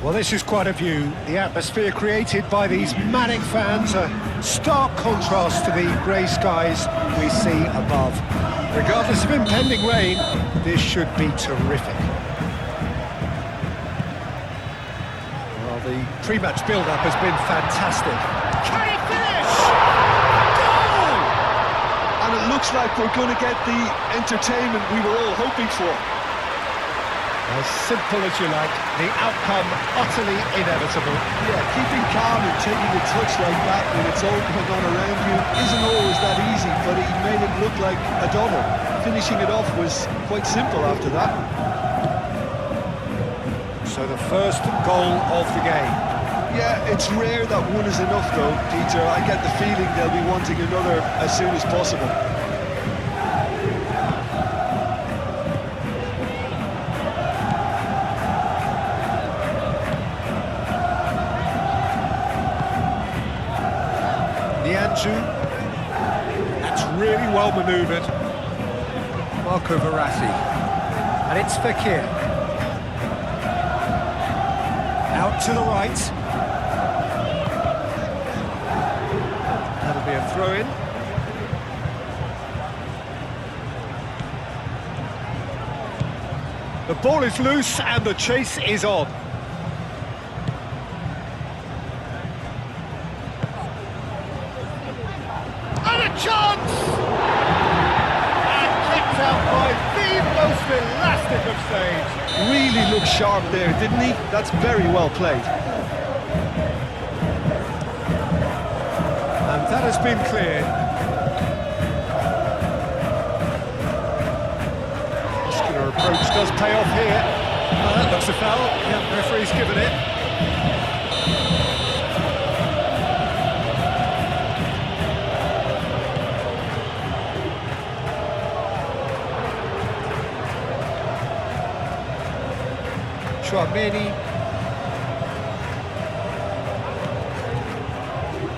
Well, this is quite a view. The atmosphere created by these manic fans, a stark contrast to the grey skies we see above. Regardless of impending rain, this should be terrific. Well, the pre-match build-up has been fantastic. Can he finish? Goal! And it looks like we're going to get the entertainment we were all hoping for. As simple as you like, the outcome utterly inevitable. Yeah, keeping calm and taking a touch like that when it's all going on around you isn't always that easy, but he made it look like a double. Finishing it off was quite simple after that. So the first goal of the game. Yeah, it's rare that one is enough though, Peter. I get the feeling they'll be wanting another as soon as possible. That's really well manoeuvred. Marco Verratti. And it's Fekir. Out to the right. That'll be a throw-in. The ball is loose and the chase is on. Chance! And kicked out by the most elastic of saves. Really looked sharp there, didn't he? That's very well played. And that has been cleared. Muscular approach does pay off here. That looks a foul. Yeah, the referee's given it. Many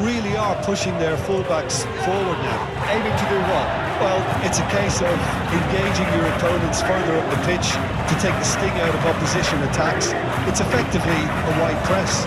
really are pushing their fullbacks forward now. Aiming to do what? Well, it's a case of engaging your opponents further up the pitch to take the sting out of opposition attacks. It's effectively a wide press.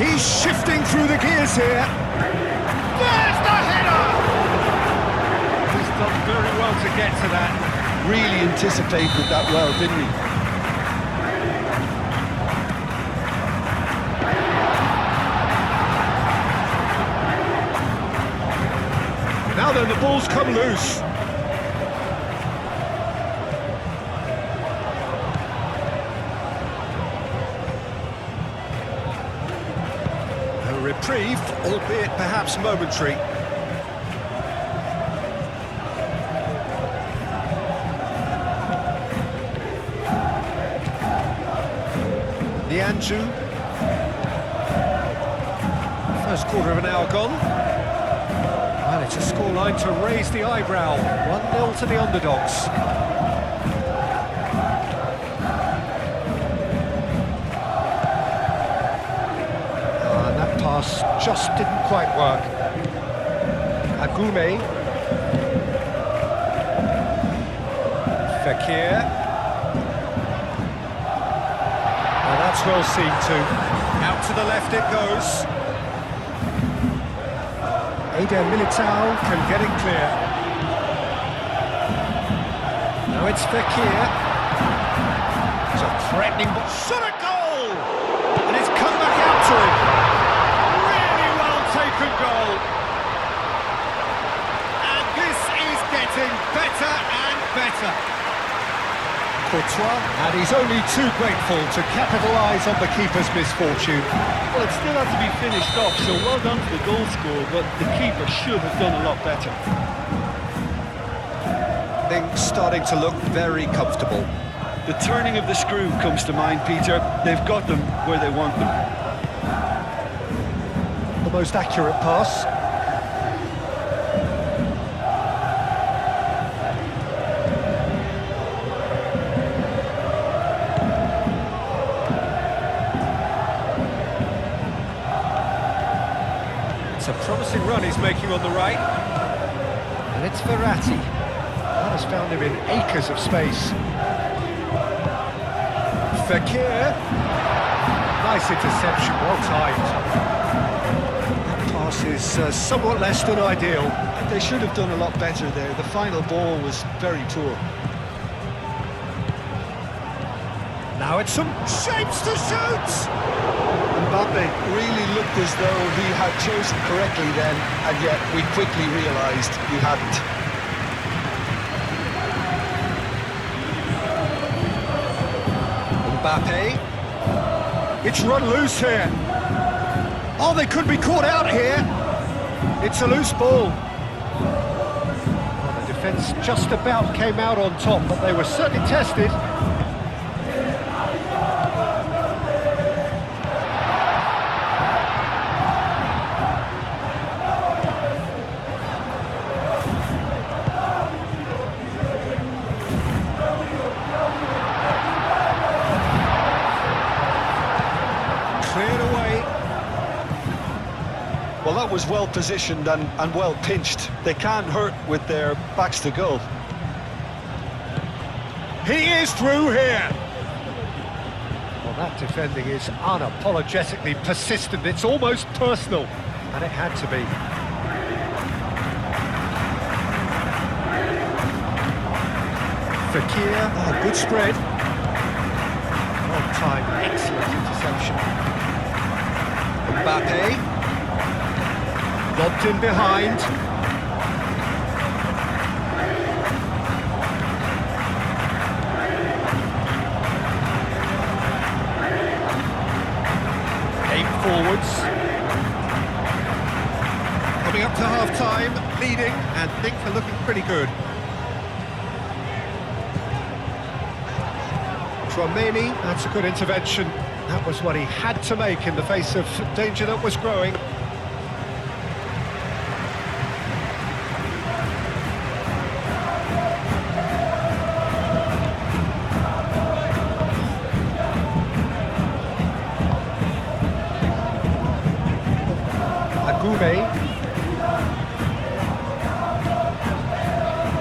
He's shifting through the gears here. There's the header! He's done very well to get to that. Really anticipated that well, didn't he? Now then, the ball's come loose. A reprieve, albeit perhaps momentary. Nianzou. First quarter of an hour gone. And it's a scoreline to raise the eyebrow. 1-0 to the underdogs. And that pass just didn't quite work. Agume. Fekir. Now that's well seen too. Out to the left it goes. Eder Militao can get it clear. Now it's Fekir. It's a threatening ball. Shot a goal! And it's come back out to him. Really well taken goal. And this is getting better and better. Courtois, and he's only too grateful to capitalise on the keeper's misfortune. Well, it still had to be finished off, so well done to the goal scorer, but the keeper should have done a lot better. Things starting to look very comfortable. The turning of the screw comes to mind, Peter. They've got them where they want them. The most accurate pass. It's a promising run he's making on the right. And it's Verratti. That has found him in acres of space. Fekir. Nice interception, well timed. That pass is somewhat less than ideal. They should have done a lot better there. The final ball was very poor. Now it's some shapes to shoot! Mbappe really looked as though he had chosen correctly then, and yet we quickly realised he hadn't. Mbappe. It's run loose here. Oh, they could be caught out here. It's a loose ball. Well, the defence just about came out on top, but they were certainly tested. Cleared away. Well, that was well positioned and well pinched. They can't hurt with their backs to goal. He is through here. Well, that defending is unapologetically persistent. It's almost personal, and it had to be. Fekir, oh, good spread. Well timed, excellent interception. Mbappe. Lobbed in behind. Aim forwards. Coming up to half-time, leading, and things are looking pretty good. Tromeni, that's a good intervention. That was what he had to make in the face of danger that was growing.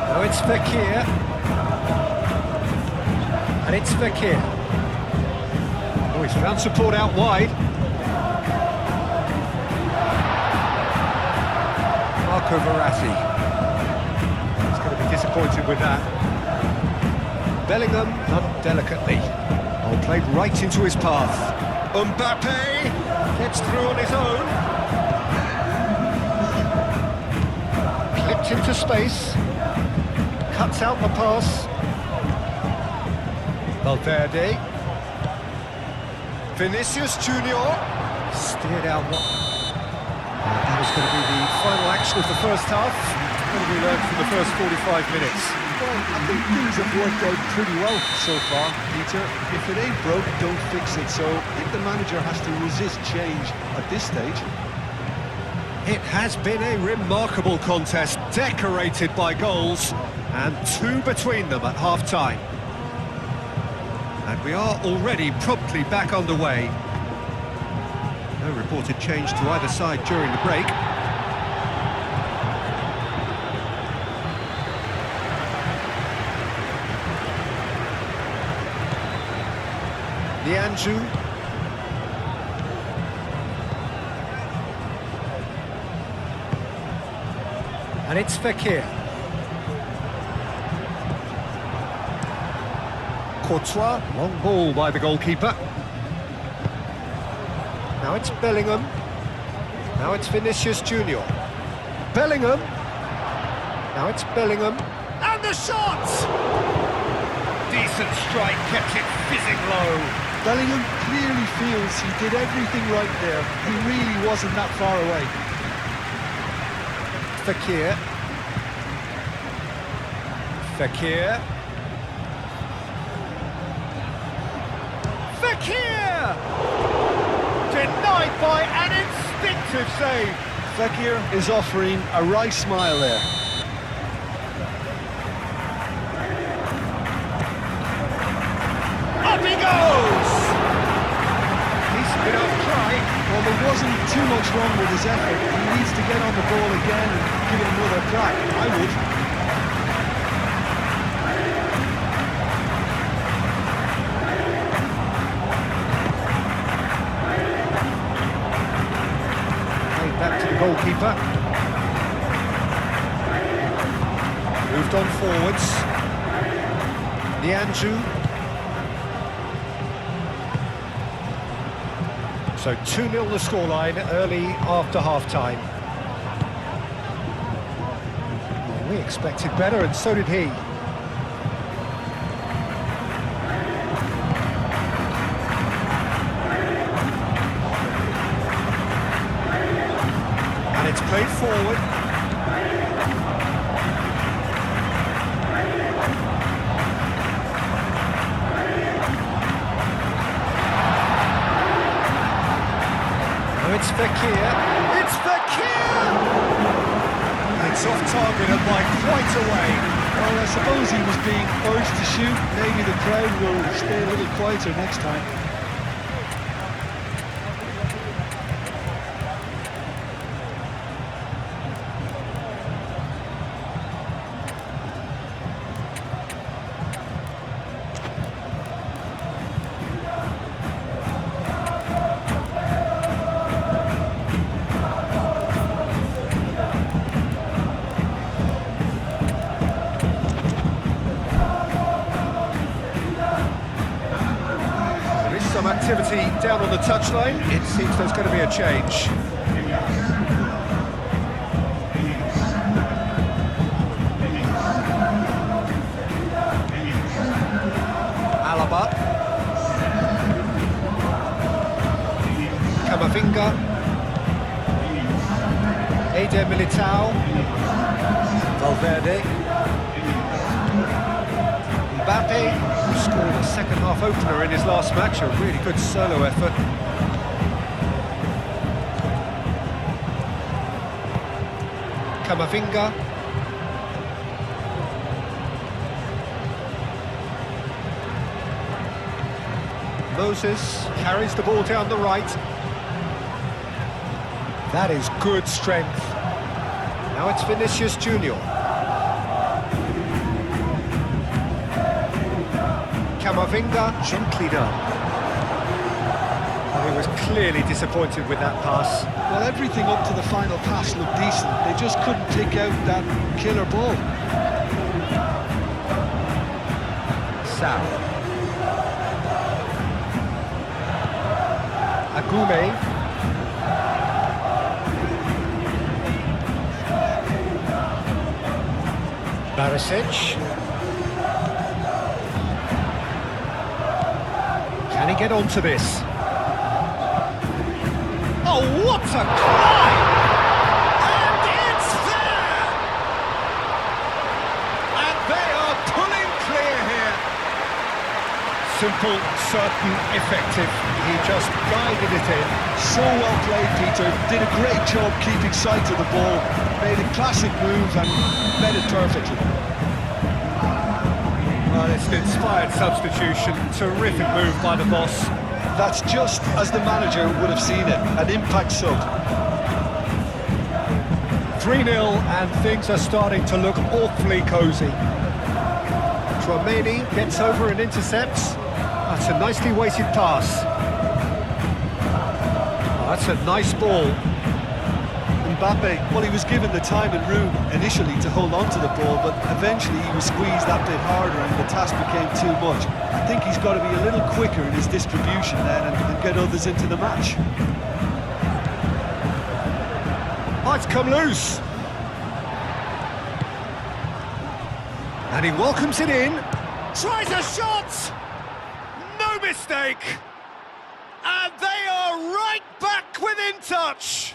Now it's Fekir. And it's Fekir. Oh, he's found support out wide. Marco Verratti. He's going to be disappointed with that. Bellingham, done delicately. Oh, played right into his path. Mbappe gets through on his own. Into space, cuts out the pass. Valverde, Vinicius Junior steered out. That was going to be the final action of the first half. What have we learned from the first 45 minutes? Well, I think things have worked out pretty well so far, Peter. If it ain't broke, don't fix it. So I think the manager has to resist change at this stage. It has been a remarkable contest, decorated by goals, and two between them at half-time. And we are already promptly back underway. No reported change to either side during the break. Nianzou. And it's Fekir. Courtois, long ball by the goalkeeper. Now it's Bellingham. Now it's Vinicius Junior. Bellingham. Now it's Bellingham. And the shot! Decent strike, kept it fizzing low. Bellingham clearly feels he did everything right there. He really wasn't that far away. Fekir. Fekir. Fekir! Denied by an instinctive save. Fekir is offering a wry smile there. Up he goes! He's been off try. Well, there wasn't too much wrong with his effort. He needs to get on the ball again and give it another crack. I would. goalkeeper. Moved on forwards. Nianzou. So 2-0 the scoreline early after half-time. Well, we expected better, and so did he. And it's played forward. It's Fekir. It's Fekir! It's off target and by quite a way. Well, I suppose he was being urged to shoot. Maybe the crowd will stay a little quieter next time. Some activity down on the touchline. It seems there's going to be a change. Alaba. Camavinga. Eder Militao. Valverde. Mbappe, who scored a second-half opener in his last match, a really good solo effort. Camavinga. Moses carries the ball down the right. That is good strength. Now it's Vinicius Junior. Camavinga, gently done. Well, he was clearly disappointed with that pass. Well, everything up to the final pass looked decent. They just couldn't take out that killer ball. Sal. Agume. Barisic. Can he get onto this? Oh, what a climb! And it's there! And they are pulling clear here. Simple, certain, effective. He just guided it in. So well played, Peter. Did a great job keeping sight of the ball. Made a classic move and met it perfectly. Well, it's an inspired substitution. Terrific move by the boss. That's just as the manager would have seen it. An impact sub. 3-0 and things are starting to look awfully cosy. Tchouaméni gets over and intercepts. That's a nicely weighted pass. Oh, that's a nice ball. Mbappe, well, he was given the time and room initially to hold on to the ball, but eventually he was squeezed that bit harder and the task became too much. I think he's got to be a little quicker in his distribution then and get others into the match. Oh, it's come loose. And he welcomes it in. Tries a shot! No mistake! And they are right back within touch!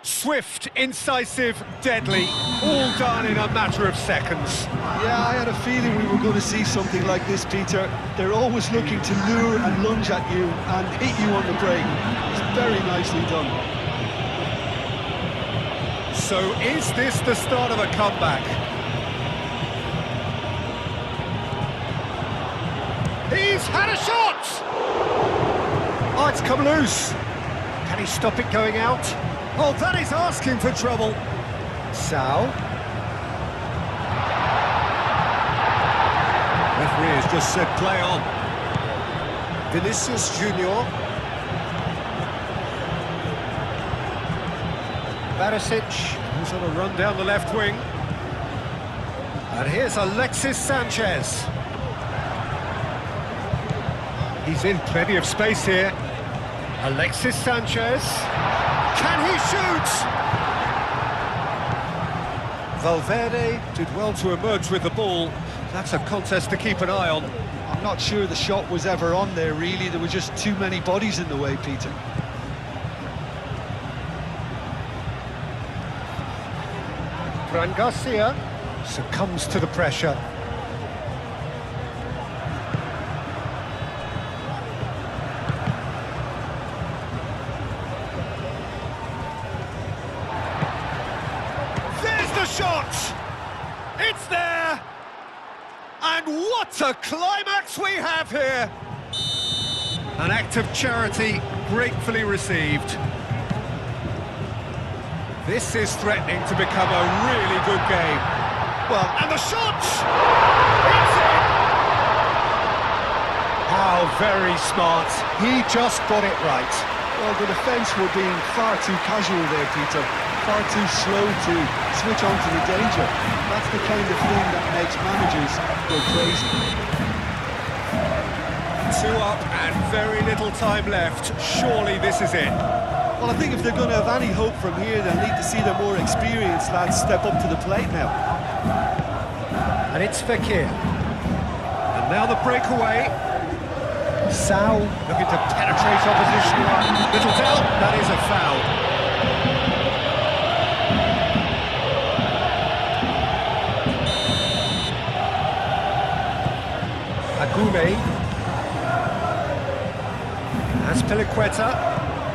Swift, incisive, deadly, all done in a matter of seconds. Yeah, I had a feeling we were going to see something like this, Peter. They're always looking to lure and lunge at you and hit you on the break. It's very nicely done. So is this the start of a comeback? He's had a shot! Oh, it's come loose. Can he stop it going out? Oh, that is asking for trouble. Sal. Referee has just said play on. Vinicius Junior. Barisic, who's on a run down the left wing. And here's Alexis Sanchez. He's in plenty of space here. Alexis Sanchez. Can he shoot? Valverde did well to emerge with the ball. That's a contest to keep an eye on. I'm not sure the shot was ever on there, really. There were just too many bodies in the way, Peter. Fran Garcia succumbs to the pressure. There's the shot! It's there! And what a climax we have here! An act of charity gratefully received. This is threatening to become a really good game. Well, and the shot! It's in! How very smart. He just got it right. Well, the defence were being far too casual there, Peter. Far too slow to switch on to the danger. That's the kind of thing that makes managers go crazy. 2 up and very little time left. Surely this is it. Well, I think if they're going to have any hope from here, they'll need to see their more experienced lads step up to the plate now. And it's Fekir. And now the breakaway. Sao looking to penetrate opposition line. Little doubt, that is a foul. Agume.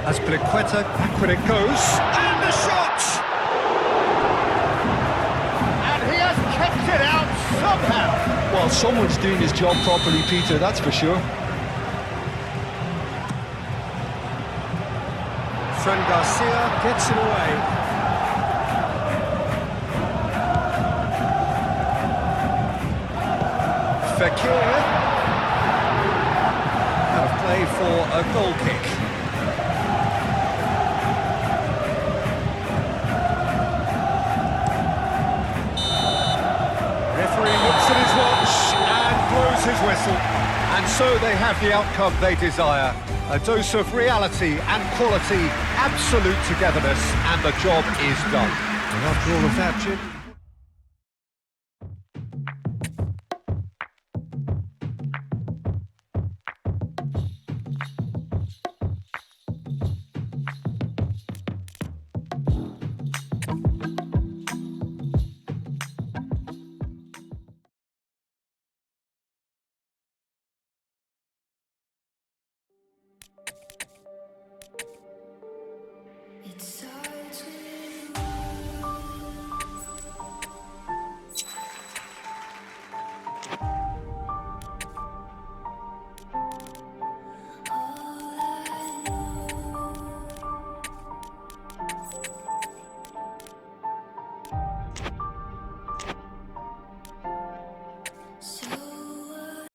Azpilicueta, back when it goes. And the shot! And he has kept it out somehow. Well, someone's doing his job properly, Peter, that's for sure. Fran Garcia gets it away. Fekir. Out of play for a goal kick. Referee looks at his watch and blows his whistle. And so they have the outcome they desire. A dose of reality and quality, absolute togetherness, and the job is done. And after all of that, Jim,